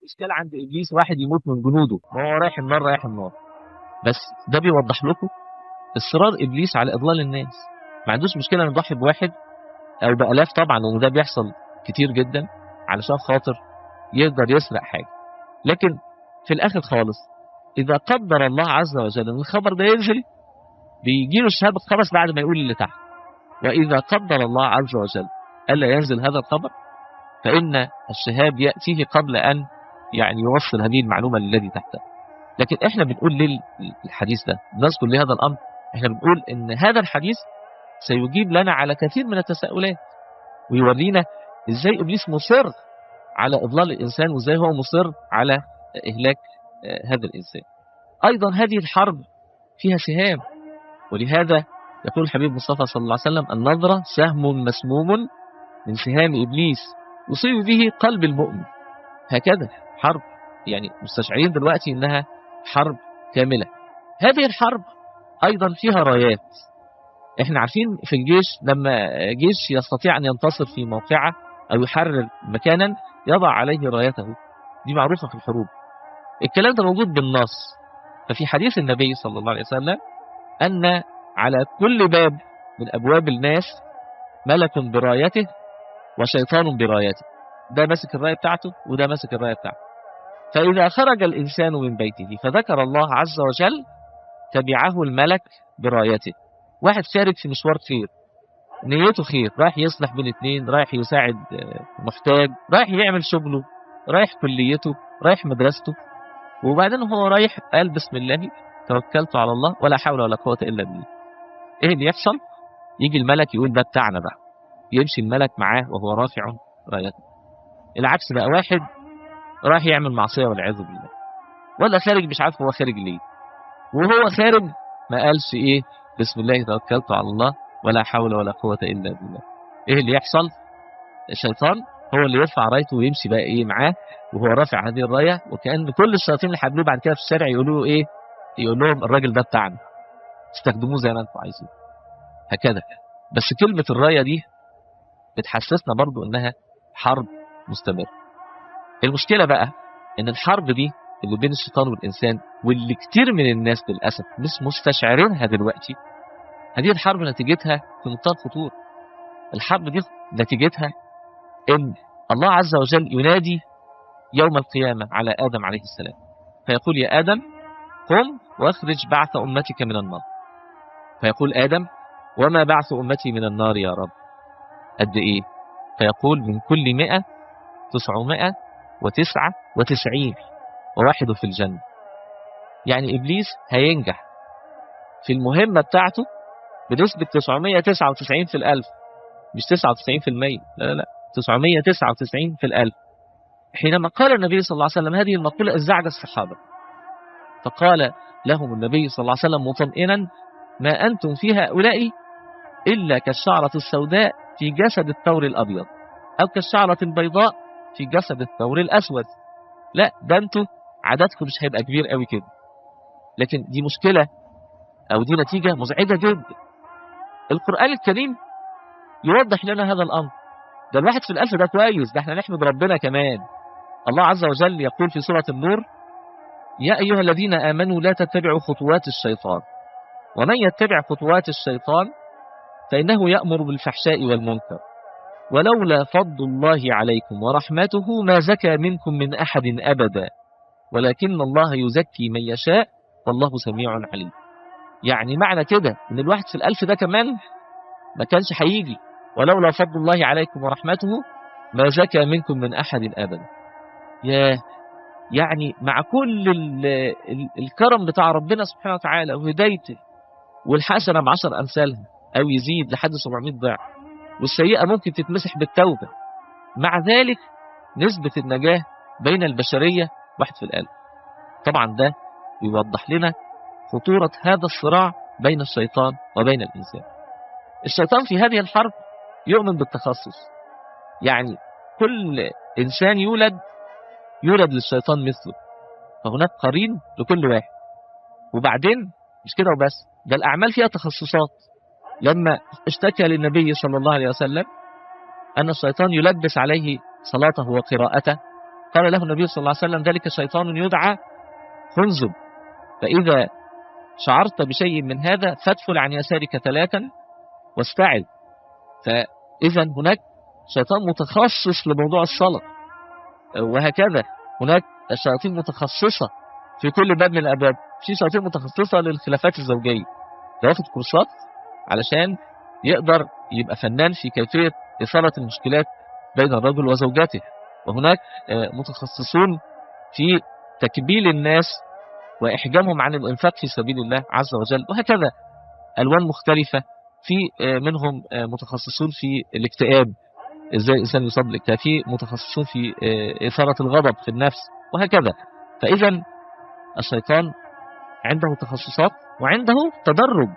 إشكال عند إبليس واحد يموت من جنوده، ما هو رايح النار رايح النار. بس ده بيوضح لكم إصرار إبليس على إضلال الناس. ما عندوش مشكلة نضحي بواحد أو بآلاف طبعا، لأن ده بيحصل كتير جدا علشان خاطر يقدر يسرق حاجة. لكن في الآخر خالص إذا قدر الله عز وجل أن الخبر ده ينزل، بيجيله الشهاب الخبث بعد ما يقول اللي تحت. وإذا قدر الله عز وجل ألا ينزل هذا الخبر، فإن الشهاب يأتيه قبل أن يوصل هذه المعلومة للذي تحته. لكن إحنا بنقول للحديث ده، نذكر لهذا الأمر، إحنا بنقول إن هذا الحديث سيجيب لنا على كثير من التساؤلات، ويورينا إزاي إبليس مصر على إضلال الإنسان، وإزاي هو مصر على إهلاك هذا الإنسان. أيضا هذه الحرب فيها سهام، ولهذا يقول الحبيب مصطفى صلى الله عليه وسلم: النظرة سهم مسموم من سهام إبليس يصيب به قلب المؤمن. هكذا حرب، مستشعرين دلوقتي إنها حرب كاملة. هذه الحرب أيضا فيها رايات. إحنا عارفين في الجيش لما جيش يستطيع أن ينتصر في موقعة أو يحرر مكانا يضع عليه رايته، دي معروفة في الحروب. الكلام ده موجود بالنص. ففي حديث النبي صلى الله عليه وسلم أن على كل باب من أبواب الناس ملك برايته وشيطان برايته، ده ماسك الراية بتاعته وده ماسك الراية بتاعته. فإذا خرج الإنسان من بيته فذكر الله عز وجل تبعه الملك برايته. واحد خارج في مشوار خير، نيته خير، رايح يصلح بين اتنين، رايح يساعد محتاج، رايح يعمل شغله، رايح كليته، رايح مدرسته، وبعدين هو رايح قال بسم الله توكلت على الله ولا حول ولا قوة إلا بالله. إيه اللي يحصل؟ يجي الملك يقول ده بتاعنا بقى، يمشي الملك معاه وهو رافع رايته. العكس بقى، واحد رايح يعمل معصية والعياذ بالله، ولا خارج مش عارف هو خارج ليه، وهو خارج ما قالش إيه بسم الله توكلت على الله ولا حول ولا قوة إلا بالله. إيه اللي يحصل؟ الشيطان هو اللي يرفع رايته ويمشي بقى إيه معاه وهو رافع هذه الراية، وكأن كل الشياطين اللي حابلوه بعد كده في الشارع يقولوا له إيه؟ يقول لهم الراجل ده بتاعنا، استخدموه زي ما انتم عايزين. هكذا. بس كلمة الراية دي بتحسسنا برضو إنها حرب مستمرة. المشكلة بقى إن الحرب دي اللي بين الشيطان والإنسان، واللي كتير من الناس للأسف مش مستشعرينها دلوقتي، هذه الحرب نتيجتها في منتهى الخطورة. الحرب دي نتيجتها إن الله عز وجل ينادي يوم القيامة على آدم عليه السلام فيقول: يا آدم قم واخرج بعث أمتك من النار. فيقول آدم: وما بعث أمتي من النار يا رب؟ قد إيه؟ فيقول: من كل 100 999 وواحد في الجنة. يعني إبليس هينجح في المهمة بتاعته بنسبة 999 في الألف، مش 99%، لا 999 في الألف. حينما قال النبي صلى الله عليه وسلم هذه المقولة ازدعج الصحابة، فقال لهم النبي صلى الله عليه وسلم مطمئنا: ما أنتم في هؤلاء إلا كالشعرة السوداء في جسد الثور الأبيض، أو كالشعرة البيضاء في جسد الثور الأسود. لا، ده أنتم عددكم مش هيبقى كبير قوي كده. لكن دي مشكلة أو دي نتيجة مزعجة جدا. القرآن الكريم يوضح لنا هذا الأمر. ده الواحد في الألف ده كويس، ده احنا نحمد ربنا كمان. الله عز وجل يقول في سورة النور: يا أيها الذين آمنوا لا تتبعوا خطوات الشيطان ومن يتبع خطوات الشيطان فإنه يأمر بالفحشاء والمنكر ولولا فضل الله عليكم ورحمته ما زكى منكم من أحد أبدا ولكن الله يزكي من يشاء والله سميع عليم. يعني معنى كده إن الواحد في الألف ده كمان ما كانش هيجي، ولولا فضل الله عليكم ورحمته ما زكى منكم من أحد أبدا. يعني مع كل الكرم بتاع ربنا سبحانه وتعالى وهدايته، والحسنة ب10 أمثالها أو يزيد لحد 700 ضعف، والسيئة ممكن تتمسح بالتوبة، مع ذلك نسبة النجاة بين البشرية 1 في الألف. طبعا ده يوضح لنا خطورة هذا الصراع بين الشيطان وبين الإنسان. الشيطان في هذه الحرب يؤمن بالتخصص، يعني كل إنسان يولد للشيطان مثله، فهناك قرين لكل واحد. وبعدين مش كده وبس، ده الأعمال فيها تخصصات. لما اشتكى للنبي صلى الله عليه وسلم أن الشيطان يلبس عليه صلاته وقراءته، قال له النبي صلى الله عليه وسلم: ذلك شيطان يدعى خنزب، فإذا شعرت بشيء من هذا فادفل عن يسارك 3 واستعذ. فإذا هناك شيطان متخصص لموضوع الصلاة، وهكذا هناك شياطين متخصصة في كل باب من الأبواب. في شياطين متخصصة للخلافات الزوجية، ده واخد كورسات علشان يقدر يبقى فنان في كيفية إثارة المشكلات بين الرجل وزوجته. وهناك متخصصون في تكبيل الناس وإحجامهم عن الإنفاق في سبيل الله عز وجل، وهكذا ألوان مختلفة. في منهم متخصصون في الاكتئاب، ازاي الانسان يصاب بالاكتئاب، في متخصصون في اثاره الغضب في النفس، وهكذا. فاذا الشيطان عنده تخصصات وعنده تدرج،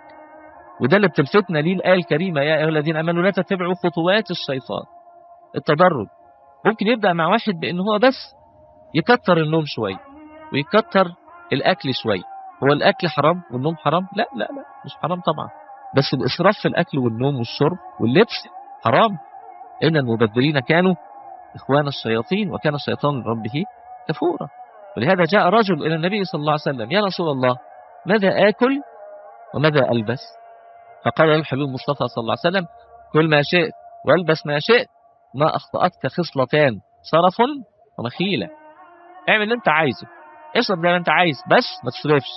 وده اللي بتلفتنا ليه الايه الكريمه: يا ايها الذين امنوا لا تتبعوا خطوات الشيطان. التدرج ممكن يبدا مع واحد بان هو بس يكتر النوم شويه ويكتر الاكل شويه. هو الاكل حرام والنوم حرام؟ لا لا لا، مش حرام طبعا، بس الاسراف في الاكل والنوم والشرب واللبس حرام. إن المبذرين كانوا إخوان الشياطين وكان الشيطان لربه كفورا. ولهذا جاء رجل إلى النبي صلى الله عليه وسلم: يا رسول الله، ماذا آكل وماذا ألبس؟ فقال له الحبيب المصطفى صلى الله عليه وسلم: كل ما شئت والبس ما شئت، ما أخطأتك خصلتان: صرف ومخيلة. اعمل اللي أنت عايزه، اشرب زي ما أنت عايز، بس ما تصرفش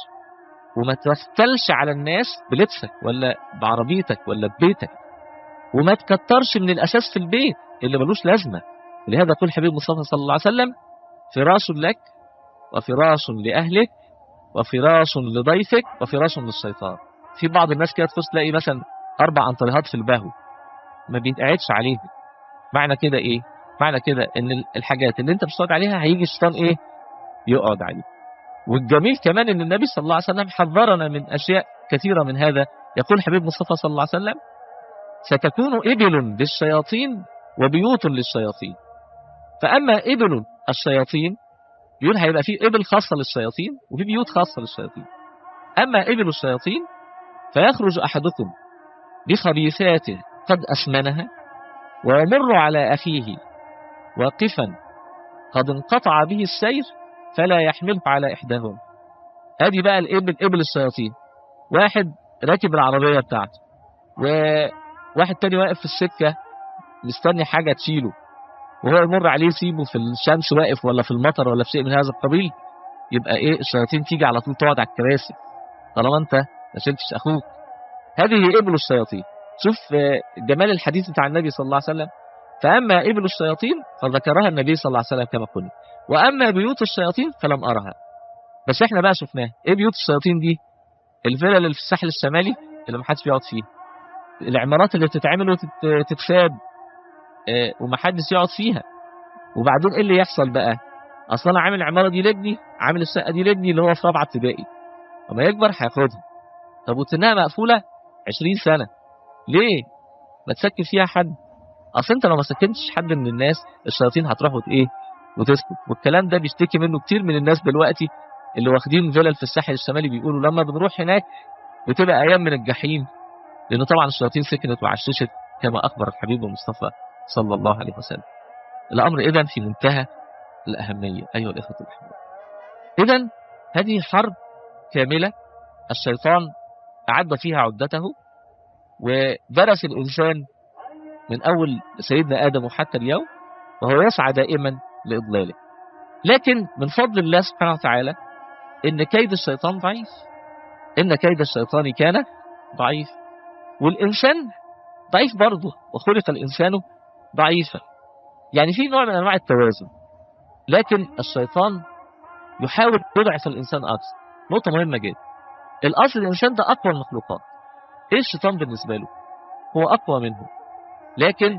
وما تفتلش على الناس بلبسك ولا بعربيتك ولا ببيتك، وما تكترش من الأساس في البيت اللي ملوش لازمة. لهذا يقول الحبيب المصطفى صلى الله عليه وسلم: فراش لك وفراش لأهلك وفراش لضيفك وفراش للشيطان. في بعض الناس كده تخش تلاقي مثلا 4 أنطريهات في البهو ما بيتقعدش عليه. معنى كده إيه؟ معنى كده إن الحاجات اللي أنت مش هتقعد عليها هيجي الشيطان إيه؟ يقعد عليه. والجميل كمان إن النبي صلى الله عليه وسلم حذرنا من أشياء كثيرة من هذا. يقول الحبيب المصطفى صلى الله عليه وسلم: ستكون إبل للشياطين وبيوت للشياطين. فأما إبل الشياطين بيقول هيبقى في إبل خاصة للشياطين وفي بيوت خاصة للشياطين. أما إبل الشياطين فيخرج أحدكم بخبيثاته قد أسمنها ويمر على أخيه واقفا قد انقطع به السير فلا يحمله على إحداهما. هذه بقى إبل الشياطين. واحد راكب العربية بتاعته وواحد تاني واقف في السكة مستني حاجة تشيله، وهو يمر عليه يسيبه في الشمس واقف ولا في المطر ولا في شيء من هذا القبيل، يبقى ايه؟ الشياطين تيجي على طول تقعد على الكراسي طالما انت ما شلتش اخوك. هذه ابل الشياطين. شوف جمال الحديث بتاع النبي صلى الله عليه وسلم: فاما ابل الشياطين فذكرها النبي صلى الله عليه وسلم كما قلنا، واما بيوت الشياطين فلم ارها. بس احنا بقى شفناها. ايه بيوت الشياطين دي؟ الفيلا اللي في الساحل الشمالي اللي ما حدش بيقعد فيه، العمارات اللي بتتعمل وتتساب ومحدش يقعد فيها. وبعدين ايه اللي يحصل بقى؟ اصلا انا عامل العماره دي لابني، عامل الشقه دي لابني اللي هو في 4 ابتدائي، لما يكبر هياخدها. طب وتنها مقفوله 20 سنه ليه؟ ما تسكن فيها حد. اصل انت لو ما سكنتش حد من الناس الشياطين هتروح ايه وتسكت. والكلام ده بيشتكي منه كتير من الناس دلوقتي اللي واخدين فيلل في الساحل الشمالي، بيقولوا لما بنروح هناك بتبقى ايام من الجحيم، لأنه طبعا الشياطين سكنت وعششت كما أخبر الحبيب المصطفى صلى الله عليه وسلم. الأمر إذن في منتهى الأهمية أيها الإخوة الأحباب. إذن هذه حرب كاملة الشيطان أعد فيها عدته، ودرس الإنسان من أول سيدنا آدم وحتى اليوم وهو يسعى دائما لإضلاله. لكن من فضل الله سبحانه وتعالى إن كيد الشيطان ضعيف، إن كيد الشيطان كان ضعيف، والإنسان ضعيف برضه، وخلق الإنسان ضعيفا. يعني في نوع من أنواع التوازن، لكن الشيطان يحاول يضعف الإنسان أكثر. نقطة مهمة جدا. الأصل الإنسان ده أقوى المخلوقات. إيه الشيطان بالنسبة له؟ هو أقوى منه، لكن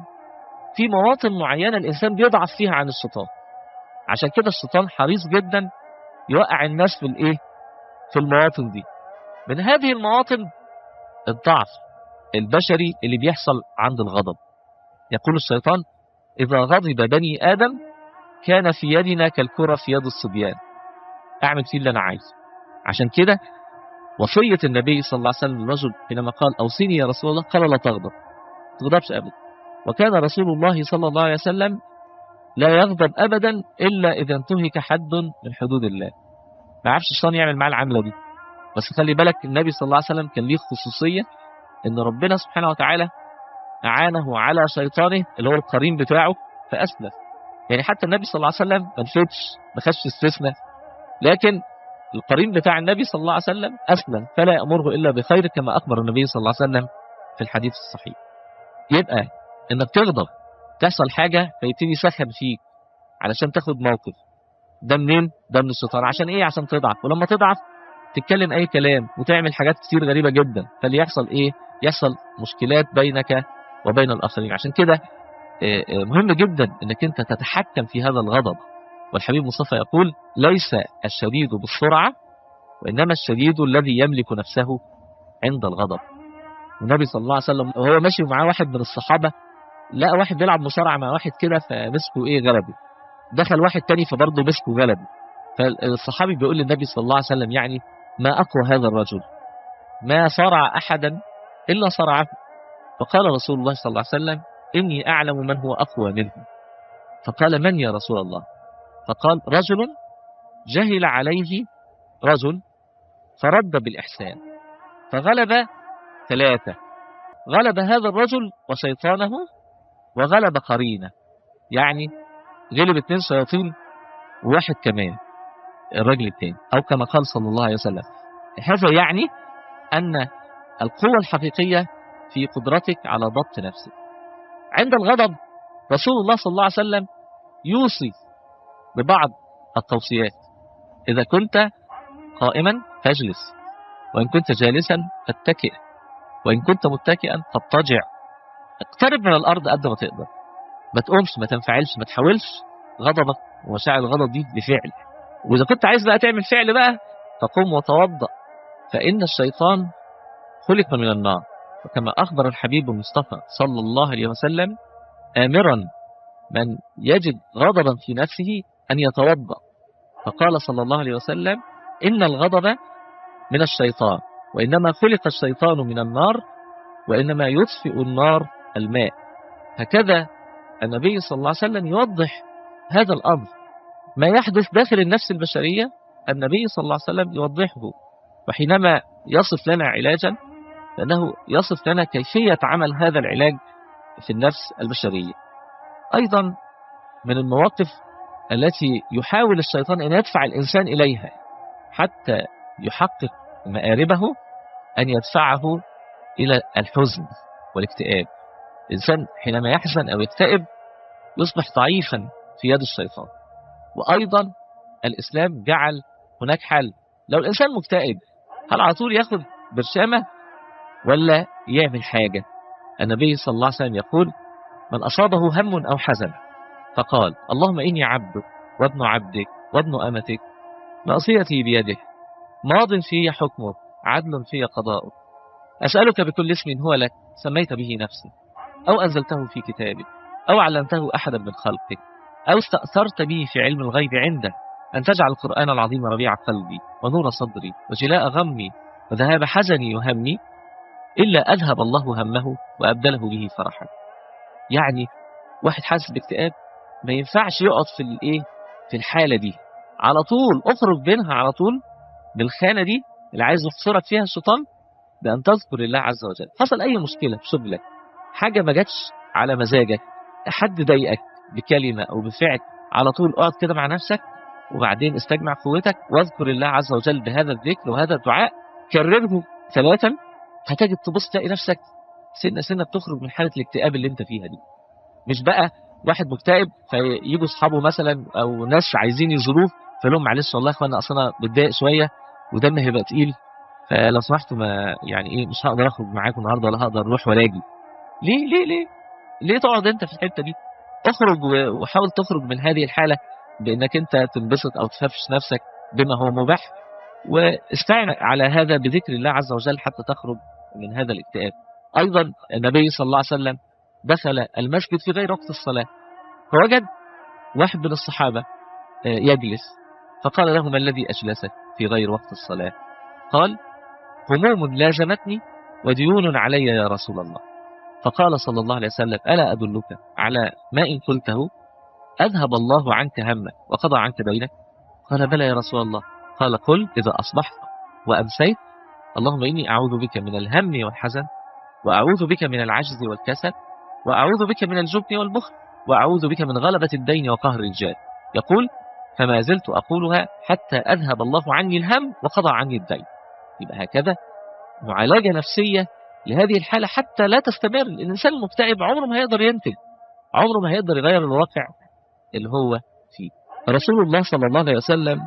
في مواطن معينة الإنسان بيضعف فيها عن الشيطان. عشان كده الشيطان حريص جدا يوقع الناس في الإيه؟ في المواطن دي. من هذه المواطن الضعف البشري اللي بيحصل عند الغضب. يقول الشيطان: إذا غضب بني آدم كان في يدنا كالكرة في يد الصبيان. أعمل فيه اللي أنا عايزه. عشان كده وصية النبي صلى الله عليه وسلم للرجل حينما قال: أوصيني يا رسول الله، قال: لا تغضب، ما تغضبش أبدا. وكان رسول الله صلى الله عليه وسلم لا يغضب أبدا إلا إذا انتهك حد من حدود الله. ما عرفش الشيطان يعمل معاه العملة دي. بس خلي بالك النبي صلى الله عليه وسلم كان ليه خصوصية إن ربنا سبحانه وتعالى أعانه على شيطانه اللي هو القرين بتاعه فأسلم. يعني حتى النبي صلى الله عليه وسلم ما نفتش، ما خدش استثناء، لكن القرين بتاع النبي صلى الله عليه وسلم أسلم، فلا يأمره إلا بخير كما أخبر النبي صلى الله عليه وسلم في الحديث الصحيح. يبقى إنك تغضب، تحصل حاجة فيبتدي يسخن فيك علشان تاخد موقف، ده منين؟ ده من الشيطان. عشان إيه؟ عشان تضعف، ولما تضعف تتكلم أي كلام وتعمل حاجات كتير غريبة جدا، فاللي يحصل إيه؟ يحصل مشكلات بينك وبين الآخرين. عشان كده مهم جدا إنك أنت تتحكم في هذا الغضب. والحبيب مصطفى يقول: ليس الشديد بالسرعة، وإنما الشديد الذي يملك نفسه عند الغضب. النبي صلى الله عليه وسلم وهو ماشي معاه واحد من الصحابة، لقى واحد بيلعب مصارعة مع واحد كده فمسكه غلبه. دخل واحد تاني فبرضه مسكه غلبه. فالصحابي بيقول للنبي صلى الله عليه وسلم: يعني ما أقوى هذا الرجل، ما صرع أحدا إلا صرعه. فقال رسول الله صلى الله عليه وسلم: إني أعلم من هو أقوى منه. فقال: من يا رسول الله؟ فقال: رجل جهل عليه رجل فرد بالإحسان فغلب 3. غلب هذا الرجل وشيطانه وغلب قرينه. يعني غلب 2 شياطين وواحد كمان الرجل الثاني، أو كما قال صلى الله عليه وسلم. هذا يعني أن القوة الحقيقية في قدرتك على ضبط نفسك. عند الغضب رسول الله صلى الله عليه وسلم يوصي ببعض التوصيات: إذا كنت قائما فاجلس، وإن كنت جالسا فاتكئ، وإن كنت متكئا فاضطجع. اقترب من الأرض قد ما تقدر، ما تقومش، ما تنفعلش، ما تحاولش غضبك ومشاعر الغضب دي لفعل. وإذا كنت عايز بقى تعمل فعل بقى فقم وتوضأ، فإن الشيطان خلق من النار. وكما أخبر الحبيب المصطفى صلى الله عليه وسلم آمرا من يجد غضبا في نفسه أن يتوضأ، فقال صلى الله عليه وسلم: إن الغضب من الشيطان، وإنما خلق الشيطان من النار، وإنما يطفئ النار الماء. هكذا النبي صلى الله عليه وسلم يوضح هذا الأمر. ما يحدث داخل النفس البشرية النبي صلى الله عليه وسلم يوضحه، وحينما يصف لنا علاجا فإنه يصف لنا كيفية عمل هذا العلاج في النفس البشرية. أيضا من المواقف التي يحاول الشيطان أن يدفع الإنسان إليها حتى يحقق مآربه، أن يدفعه إلى الحزن والاكتئاب. الإنسان حينما يحزن أو يكتئب يصبح ضعيفا في يد الشيطان. وأيضا الإسلام جعل هناك حل. لو الإنسان مكتئب، هل على طول ياخد برشامة ولا يعمل حاجة؟ النبي صلى الله عليه وسلم يقول: من أصابه هم أو حزن فقال: اللهم إني عبدك وابن عبدك وابن أمتك، ناصيتي بيدك، ماض في حكمك، عدل في قضاؤك، أسألك بكل اسم هو لك سميت به نفسك، أو أنزلته في كتابك، أو علمته أحدا من خلقك، أو استأثرت به في علم الغيب عندك، أن تجعل القرآن العظيم ربيع قلبي ونور صدري وجلاء غمي وذهاب حزني وهمي، إلا أذهب الله همه وأبدله به فرحا. يعني واحد حاسس باكتئاب ما ينفعش يقعد في الحالة دي، على طول اخرج بينها، على طول بالخانة دي اللي عايز يحصرك فيها الشيطان، بأن تذكر الله عز وجل. حصل أي مشكلة في شغلك، حاجة ما جاتش على مزاجك، حد ضايقك بكلمة أو بفعل، على طول اقعد كده مع نفسك، وبعدين استجمع قوتك واذكر الله عز وجل بهذا الذكر وهذا الدعاء، كرره 3، هتجد تبص تلاقي نفسك سنة سنة بتخرج من حالة الاكتئاب اللي انت فيها دي. مش بقى واحد مكتئب فييجوا اصحابه مثلا او ناس عايزين يزوروه فيقول لهم: معلش والله يا اخوانا اصل انا متضايق شويه ودمي هيبقى تقيل، فلو سمحتوا ما مش هقدر اخرج معاكم النهارده ولا هقدر اروح ولا اجي. ليه تقعد انت في الحته دي؟ اخرج وحاول تخرج من هذه الحاله بانك انت تنبسط او تفرفش نفسك بما هو مباح، واستعن على هذا بذكر الله عز وجل حتى تخرج من هذا الاكتئاب. ايضا النبي صلى الله عليه وسلم دخل المسجد في غير وقت الصلاة، فوجد واحد من الصحابة يجلس، فقال له: ما الذي أجلسك في غير وقت الصلاة؟ قال: هموم لازمتني وديون علي يا رسول الله. فقال صلى الله عليه وسلم: ألا أدلك على ما إن قلته أذهب الله عنك همك وقضى عنك دينك؟ قال بلى يا رسول الله. قال قل إذا أصبحت وأمسيت اللهم إني أعوذ بك من الهم والحزن، وأعوذ بك من العجز والكسل، وأعوذ بك من الجبن والبخل، وأعوذ بك من غلبة الدين وقهر الرجال. يقول فما زلت أقولها حتى أذهب الله عني الهم وقضى عني الدين. يبقى هكذا معالجة نفسية لهذه الحالة حتى لا تستمر. الإنسان المكتئب عمره ما هيقدر ينتج، عمره ما هيقدر يغير الواقع اللي هو فيه. رسول الله صلى الله عليه وسلم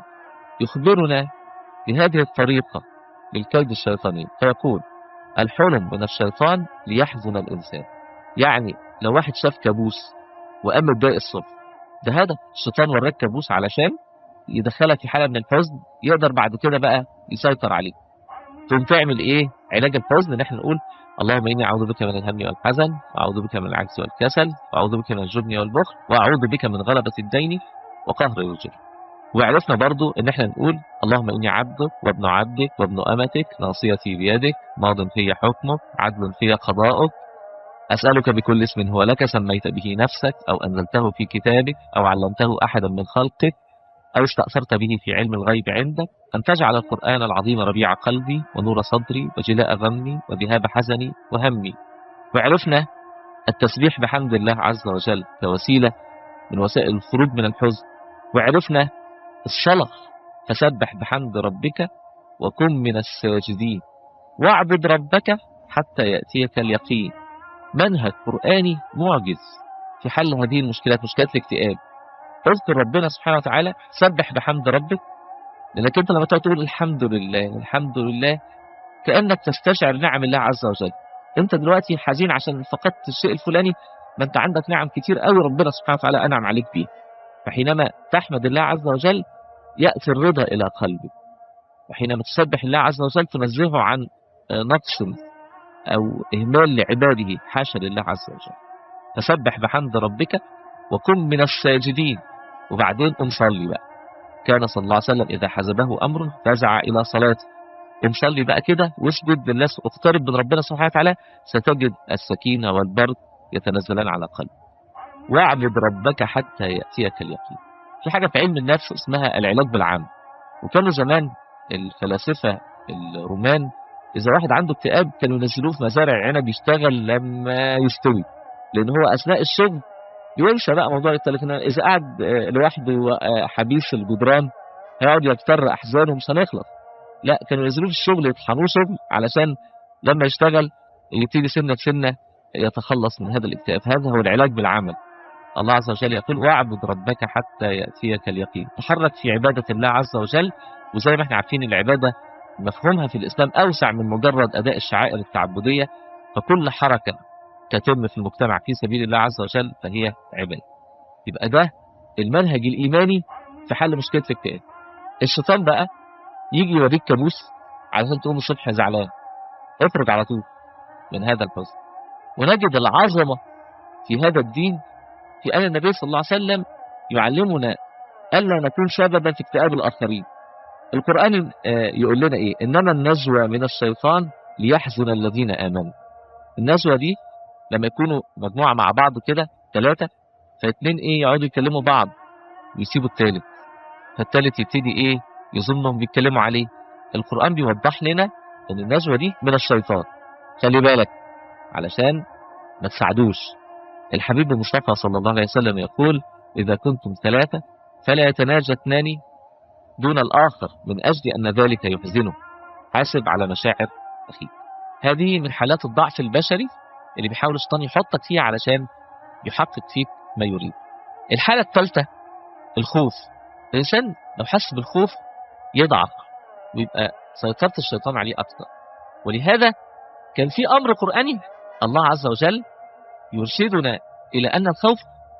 يخبرنا بهذه الطريقة للكيد الشيطاني، فيقول الحلم من الشيطان ليحزن الإنسان. يعني لو واحد شاف كابوس وقام متضايق الصبح، ده هذا الشيطان وراك كابوس علشان يدخلك في حالة من الحزن، يقدر بعد كده بقى يسيطر عليك. ثم تعمل ايه علاج الحزن؟ ان احنا نقول اللهم اني اعوذ بك من الهم والحزن، واعوذ بك من العجز والكسل، واعوذ بك من الجبن والبخل، واعوذ بك من غلبة الدين وقهر الرجال. وعرفنا برضو ان احنا نقول اللهم اني عبدك وابن عبدك وابن امتك ناصيتي بيدك ماض في حكمك عدل في قضاؤك، اسالك بكل اسم هو لك سميت به نفسك او انزلته في كتابك او علمته احدا من خلقك أو استأثرت به في علم الغيب عندك أن تجعل القرآن العظيم ربيع قلبي ونور صدري وجلاء غمي وذهاب حزني وهمي. وعرفنا التسبيح بحمد الله عز وجل كوسيلة من وسائل الخروج من الحزن. وعرفنا الصلاة فسبح بحمد ربك وكن من الساجدين واعبد ربك حتى يأتيك اليقين. منهج قرآني معجز في حل هذه المشكلات، مشكلات الاكتئاب. اذكر ربنا سبحانه وتعالى، سبح بحمد ربك، لأنك أنت لما تقول الحمد لله الحمد لله كأنك تستشعر نعم الله عز وجل. أنت دلوقتي حزين عشان فقدت الشيء الفلاني، ما أنت عندك نعم كتير قوي ربنا سبحانه وتعالى أنعم عليك بيه. فحينما تحمد الله عز وجل يأتي الرضا إلى قلبك، وحينما تسبح الله عز وجل تنزهه عن نقص أو إهمال لعباده، حاشا لله عز وجل. فسبح بحمد ربك وكن من الساجدين. وبعدين صلي بقى. كان صلى الله عليه وسلم إذا حزبه أمر فزع إلى صلاته. صلي بقى كده واسجد لله، اقترب من ربنا سبحانه وتعالى، ستجد السكينة والبرد يتنزلان على قلبك. واعبد ربك حتى يأتيك اليقين. في حاجة في علم النفس اسمها العلاج بالعام. وكانوا زمان الفلاسفة الرومان إذا واحد عنده اكتئاب كانوا ينزلوه في مزارع العنب يشتغل لما يستوي، لأن هو أثناء الشغل ينسى بقى موضوع التليفون. إذا قعد لوحده حبيس الجدران هيقعد يكتر أحزانه مش هنخلص. لا، كانوا ينزلوه في الشغل يطحنوه شغل علشان لما يشتغل يبتدي سنة سنة يتخلص من هذا الاكتئاب. هذا هو العلاج بالعمل. الله عز وجل يقول واعبد ربك حتى يأتيك اليقين. تحرك في عبادة الله عز وجل. وزي ما احنا عارفين العبادة مفهومها في الإسلام أوسع من مجرد أداء الشعائر التعبدية، فكل حركة تتم في المجتمع في سبيل الله عز وجل فهي عبادة. يبقى ده المنهج الإيماني في حل مشكلة الاكتئاب. الشيطان بقى يجي يوريك كابوس علشان تقوم الصبح زعلان، اخرج على طول من هذا الحزن. ونجد العظمة في هذا الدين في أن النبي صلى الله عليه وسلم يعلمنا ألا نكون سببا في اكتئاب الآخرين. القرآن يقول لنا إيه؟ إنما النجوى من الشيطان ليحزن الذين آمنوا. النجوى دي لما يكونوا مجموعة مع بعض كده 3، فاتنين إيه يقعدوا يكلموا بعض ويسيبوا الثالث، فالثالث يبتدي إيه يظنهم بيتكلموا عليه. القرآن بيوضح لنا إن النجوى دي من الشيطان، خلي بالك علشان ما تساعدوش. الحبيب المصطفى صلى الله عليه وسلم يقول إذا كنتم 3 فلا يتناجى 2 دون الآخر من أجل أن ذلك يحزنه، حاسب على مشاعر أخيك. هذه من حالات الضعف البشري اللي بيحاول الشيطان يحطك فيها علشان يحقق فيك ما يريد. الحالة الثالثة الخوف. الإنسان لو حس بالخوف يضعف ويبقى سيطرة الشيطان عليه أكثر. ولهذا كان في أمر قرآني الله عز وجل يرشدنا إلى أن الخوف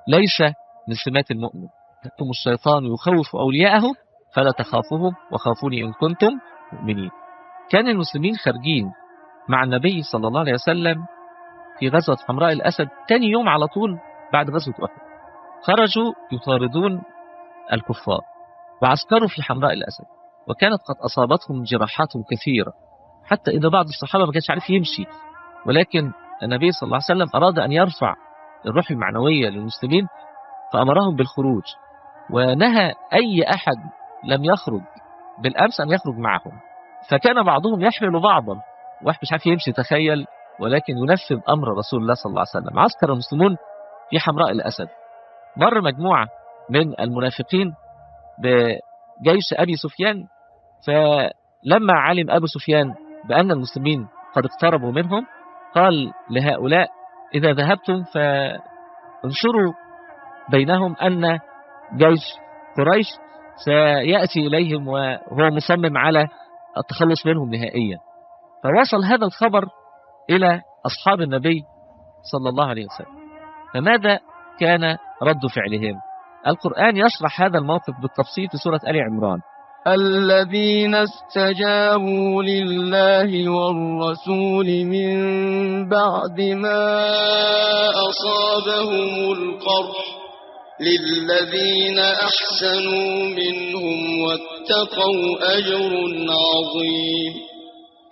ليس من سمات المؤمن. يأتكم الشيطان يخوف أولياءه فلا تخافوهم وخافوني إن كنتم مؤمنين. كان المسلمين خارجين مع النبي صلى الله عليه وسلم في غزوة حمراء الأسد تاني يوم على طول بعد غزوة أحد. خرجوا يطاردون الكفار وعسكروا في حمراء الأسد، وكانت قد أصابتهم جراحات كثيرة حتى إن بعض الصحابة ما كانش عارف يمشي. ولكن النبي صلى الله عليه وسلم أراد أن يرفع الروح المعنوية للمسلمين، فأمرهم بالخروج، ونهى أي أحد لم يخرج بالأمس أن يخرج معهم. فكان بعضهم يحمل بعضا، واحد مش عارف يمشي تخيل، ولكن ينفذ أمر رسول الله صلى الله عليه وسلم. عسكر المسلمون في حمراء الأسد، مر مجموعة من المنافقين بجيش أبي سفيان، فلما علم أبو سفيان بأن المسلمين قد اقتربوا منهم قال لهؤلاء: إذا ذهبتم فانشروا بينهم أن جيش قريش سيأتي إليهم وهو مصمم على التخلص منهم نهائيا. فوصل هذا الخبر إلى أصحاب النبي صلى الله عليه وسلم، فماذا كان رد فعلهم؟ القرآن يشرح هذا الموقف بالتفصيل في سورة آل عمران. الذين استجابوا لله والرسول من بعد ما أصابهم القرح للذين أحسنوا منهم واتقوا أجر عظيم.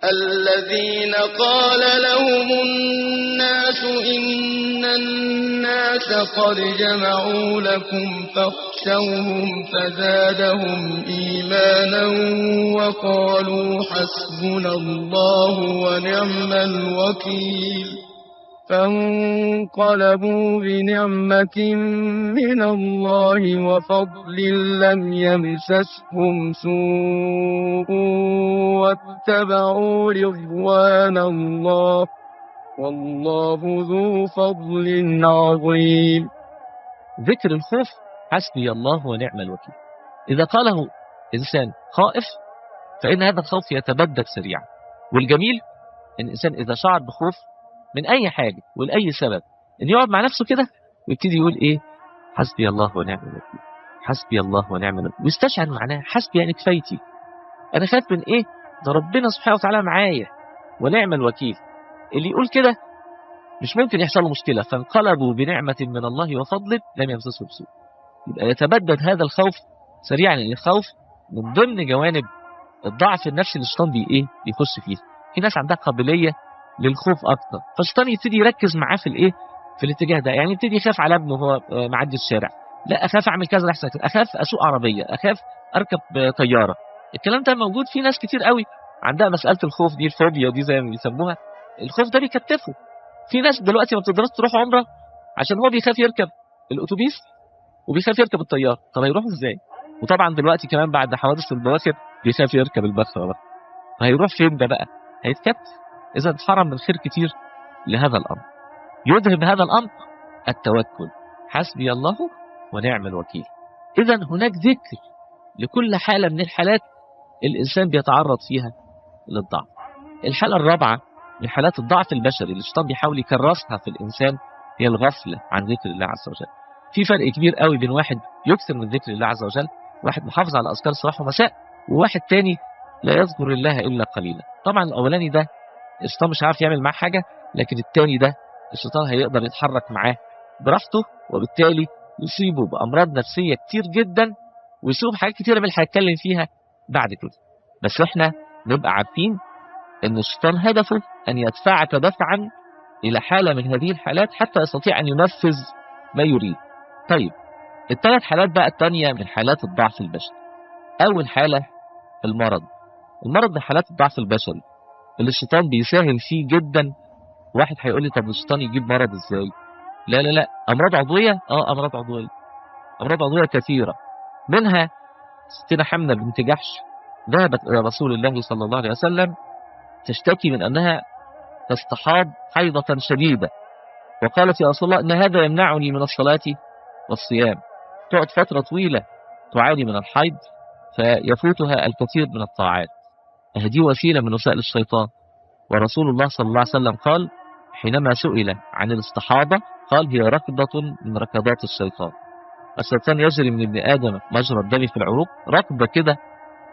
الذين قال لهم الناس إن الناس قد جمعوا لكم فاخشوهم فزادهم إيمانا وقالوا حسبنا الله ونعم الوكيل. فانقلبوا بنعمة من الله وفضل لم يمسسهم سوء واتبعوا رضوان الله والله ذو فضل عظيم. ذكر الخوف حسبي الله ونعم الوكيل. إذا قاله إنسان خائف فإن هذا الخوف يتبدد سريعا، والجميل إن الإنسان إذا شعر بخوف من أي حاجة ولأي سبب إن يقعد مع نفسه كده ويبتدي يقول إيه؟ حسبي الله ونعم الوكيل، حسبي الله ونعم الوكيل، ويستشعر معناه حسبي يعني كفايتي، أنا خايف من إيه؟ ده ربنا سبحانه وتعالى معايا ونعم الوكيل. اللي يقول كده مش ممكن يحصل له مشكلة. فانقلبوا بنعمة من الله وفضل لم يمسسهم سوء. يبقى يتبدد هذا الخوف سريعا، لأن الخوف من ضمن جوانب الضعف النفسي اللي الشيطان بيخش فيه. في ناس عندها قابلية للخوف أكتر، فالشيطان يبتدي يركز معاه في الإيه؟ في الاتجاه ده. يعني يبتدي يخاف على ابنه وهو معدي الشارع، لا أخاف أعمل كذا لحسن كذا، أخاف أسوق عربية، أخاف أركب طيارة. الكلام ده موجود في ناس كتير قوي عندها مسألة الخوف دي، الفوبيا دي زي ما بيسموها. الخوف ده بيكتفه. في ناس دلوقتي ما بتقدرش تروح عمرة عشان هو بيخاف يركب الأتوبيس وبيخاف يركب الطيارة. طب هيروحوا إزاي؟ وطبعا دلوقتي كمان بعد حوادث البواخر بيخاف يركب البخرة بقى. فهيروح فين ده بقى؟ هيتكتف. إذا اتحرم من خير كتير لهذا الأمر. يذهب هذا الأمر التوكل، حسبي الله ونعم الوكيل. إذا هناك ذكر لكل حالة من الحالات الإنسان بيتعرض فيها للضعف. الحالة الرابعة من حالات الضعف البشري اللي الشيطان بيحاول يكرسها في الإنسان هي الغفلة عن ذكر الله عز وجل. في فرق كبير قوي بين واحد يكثر من ذكر الله عز وجل، واحد محافظ على أذكار صباح ومساء، وواحد تاني لا يذكر الله إلا قليلا. طبعا الأولاني ده الشيطان مش عارف يعمل معاه حاجة، لكن التاني ده الشيطان هيقدر يتحرك معاه براحته، وبالتالي يصيبه بأمراض نفسية كتير جدا، ويصيبه حاجات كتيرة من اللي هنتكلم فيها بعد كده. بس احنا نبقى عارفين ان الشيطان هدفه ان يدفعك دفعا الى حالة من هذه الحالات حتى يستطيع ان ينفذ ما يريد. طيب الثلاث حالات بقى الثانية من حالات الضعف البشري. اول حالة المرض. المرض من حالات الضعف البشري اللي الشيطان بيساهم فيه جدا. واحد هيقول لي طب الشيطان يجيب مرض ازاي؟ لا لا لا، امراض عضوية. امراض عضوية، امراض عضوية كثيرة. منها ستنا حمنة بنت جحش ذهبت الى رسول الله صلى الله عليه وسلم تشتكي من أنها تستحاض حيضة شديدة، وقالت يا رسول الله إن هذا يمنعني من الصلاة والصيام. تقعد فترة طويلة تعاني من الحيض فيفوتها الكثير من الطاعات. هذه وسيلة من وسائل الشيطان. ورسول الله صلى الله عليه وسلم قال حينما سئل عن الاستحاضة قال هي ركضة من ركضات الشيطان. الشيطان يجري من ابن آدم مجرى الدم في العروق، ركضة كده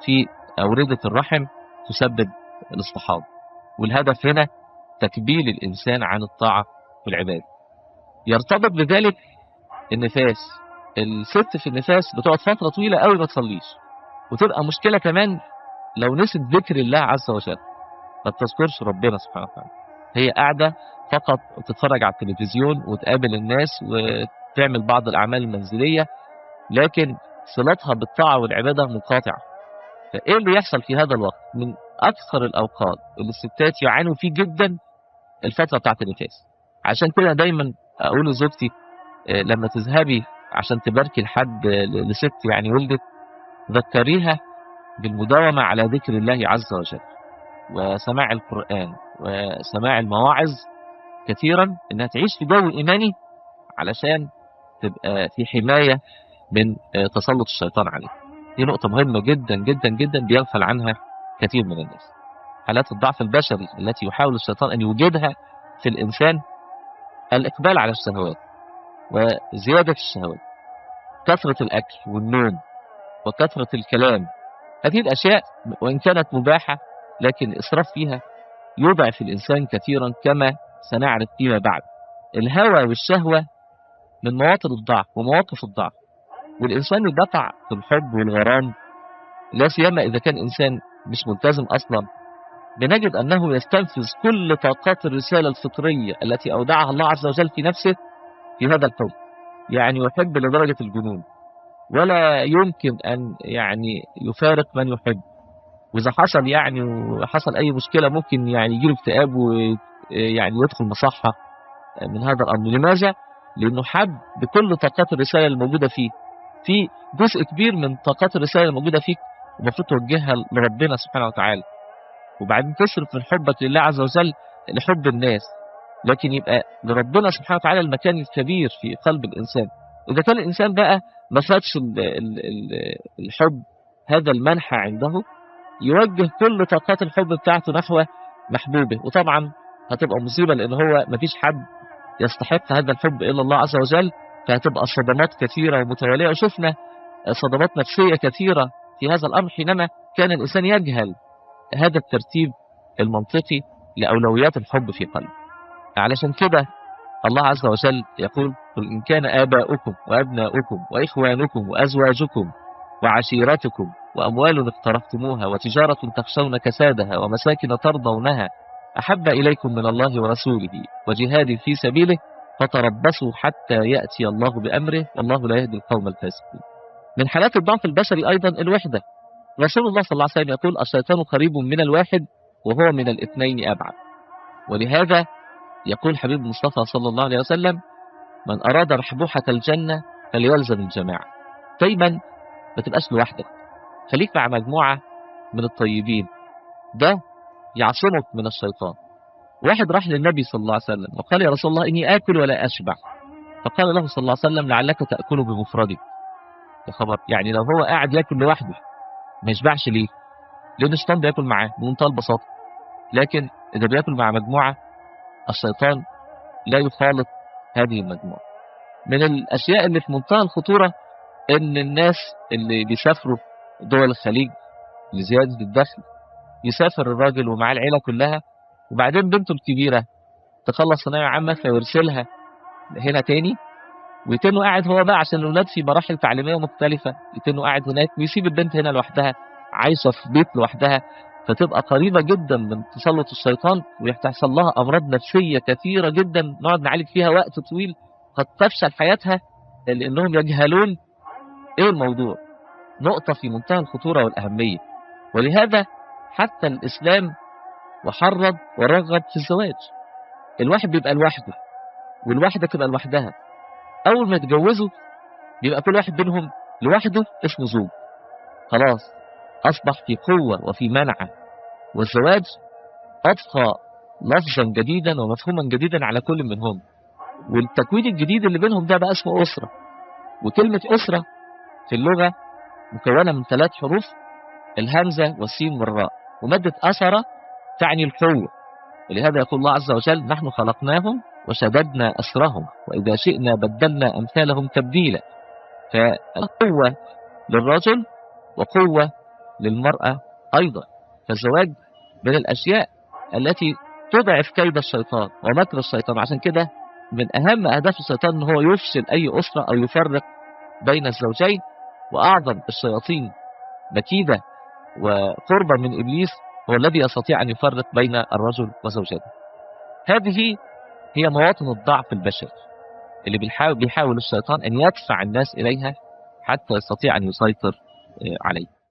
في أوردة الرحم تسبب الاستحاضة. والهدف هنا تكبيل الإنسان عن الطاعة والعبادة. يرتبط بذلك النفاس. الست في النفاس بتقعد فترة طويلة قوي ما تصليش، وتبقى مشكلة كمان لو نسيت ذكر الله عز وجل، ما تذكرش ربنا سبحانه وتعالى. هي قاعدة فقط تتفرج على التلفزيون وتقابل الناس تعمل بعض الأعمال المنزلية، لكن صلتها بالطاعة والعبادة منقطعة. فإيه اللي يحصل في هذا الوقت؟ من أكثر الأوقات اللي الستات يعانوا فيه جدا الفترة بتاعت النفاس. عشان كده دايما أقول لزوجتي لما تذهبي عشان تباركي لحد لست يعني ولدت، ذكريها بالمداومة على ذكر الله عز وجل وسماع القرآن وسماع المواعظ كثيرا، إنها تعيش في جو إيماني علشان تبقى في حماية من تسلط الشيطان عليه. دي نقطة مهمة جدا جدا جدا بيغفل عنها كثير من الناس. حالات الضعف البشري التي يحاول الشيطان أن يوجدها في الإنسان: الإقبال على الشهوات وزيادة الشهوات، كثرة الأكل والنوم وكثرة الكلام. هذه الأشياء وإن كانت مباحة لكن الإسراف فيها يضعف الإنسان كثيرا، كما سنعرف فيما بعد. الهوى والشهوة من مواطن الضعف ومواقف الضعف، والإنسان يدفع في الحب والغرام، لا سيما إذا كان إنسان مش ملتزم أصلا، بنجد أنه يستنفذ كل طاقات الرسالة الفطرية التي أودعها الله عز وجل في نفسه في هذا الحب. يعني يحب لدرجة الجنون، ولا يمكن أن يعني يفارق من يحب. وإذا حصل يعني وحصل أي مشكلة ممكن يعني يجيله اكتئاب ويعني يدخل مصحة من هذا الأمر. لماذا؟ لأنه حب بكل طاقات الرسالة الموجودة فيه. في جزء كبير من طاقات الرسالة الموجودة فيك المفروض توجهها لربنا سبحانه وتعالى، وبعدين تصرف من حبك لله عز وجل لحب الناس، لكن يبقى لربنا سبحانه وتعالى المكان الكبير في قلب الإنسان. إذا كان الإنسان بقى ما فاتش الحب هذا المنحى عنده، يوجه كل طاقات الحب بتاعته نحو محبوبه، وطبعا هتبقى مصيبة، لأن هو مفيش حد يستحق هذا الحب إلا الله عز وجل. فهتبقى صدمات كثيرة ومتوالية، وشفنا صدمات نفسية كثيرة في هذا الأمر حينما كان الإنسان يجهل هذا الترتيب المنطقي لأولويات الحب في قلبه. علشان كده الله عز وجل يقول: قل إن كان آباؤكم وأبناؤكم وإخوانكم وأزواجكم وعشيرتكم وأموال اقترفتموها وتجارة تخشون كسادها ومساكن ترضونها أحب إليكم من الله ورسوله وجهاد في سبيله فتربصوا حتى يأتي الله بأمره والله لا يهدي القوم الفاسقين. من حالات الضعف البشري أيضا الوحدة. رسول الله صلى الله عليه وسلم يقول: الشيطان قريب من الواحد وهو من الاثنين أبعد. ولهذا يقول حبيب المصطفى صلى الله عليه وسلم: من أراد رحبوحة الجنة فليلزم الجماعة. دايما ما تبقاش لوحدك، خليك مع مجموعة من الطيبين، ده يعصمك من الشيطان. واحد راح للنبي صلى الله عليه وسلم وقال: يا رسول الله إني آكل ولا أشبع. فقال له صلى الله عليه وسلم: لعلك تأكل بمفردك. يا خبر، يعني لو هو قاعد يأكل لوحده ما يشبعش ليه؟ لأن الشيطان بيأكل معاه بمنتهى البساطة. لكن إذا بيأكل مع مجموعة الشيطان لا يخالط هذه المجموعة. من الأشياء اللي في منتهى الخطورة إن الناس اللي بيسافروا دول الخليج لزيادة الدخل، يسافر الراجل ومعاه العيلة كلها، وبعدين بنته الكبيرة تخلص ثانوية عامة فيرسلها هنا تاني، ويتنه قاعد هو بقى عشان الأولاد في مراحل تعليمية مختلفة، يتنه قاعد هناك ويسيب البنت هنا لوحدها عايشة في بيت لوحدها، فتبقى قريبة جدا من تسلط الشيطان ويحصل لها أمراض نفسية كثيرة جدا نقعد نعالج فيها وقت طويل، قد تفشل حياتها لأنهم يجهلون إيه الموضوع. نقطة في منتهى الخطورة والأهمية. ولهذا حتى الإسلام وحرض ورغب في الزواج. الواحد بيبقى لوحده والواحدة تبقى لوحدها. أول ما يتجوزوا بيبقى كل واحد بينهم لوحده اسمه زوج، خلاص أصبح في قوة وفي منعة. والزواج أضفى لفظا جديدا ومفهوما جديدا على كل منهم، والتكوين الجديد اللي بينهم ده بقى اسمه أسرة. وكلمة أسرة في اللغة مكونة من 3 حروف: الهمزة والسين والراء، ومادة أسرة تعني القوة. ولهذا يقول الله عز وجل: نحن خلقناهم وشددنا أسرهم وإذا شئنا بدلنا أمثالهم تبديلا. فالقوة للرجل وقوة للمرأة أيضا. فالزواج من الأشياء التي تضعف كيد الشيطان ومكر الشيطان. عشان كده من أهم أهداف الشيطان أنه هو يفشل أي أسرة أو يفرق بين الزوجين. وأعظم الشياطين مكيدة وقربا من إبليس هو الذي يستطيع أن يفرق بين الرجل وزوجته. هذه هي مواطن الضعف البشري اللي بيحاول الشيطان أن يدفع الناس إليها حتى يستطيع أن يسيطر عليه.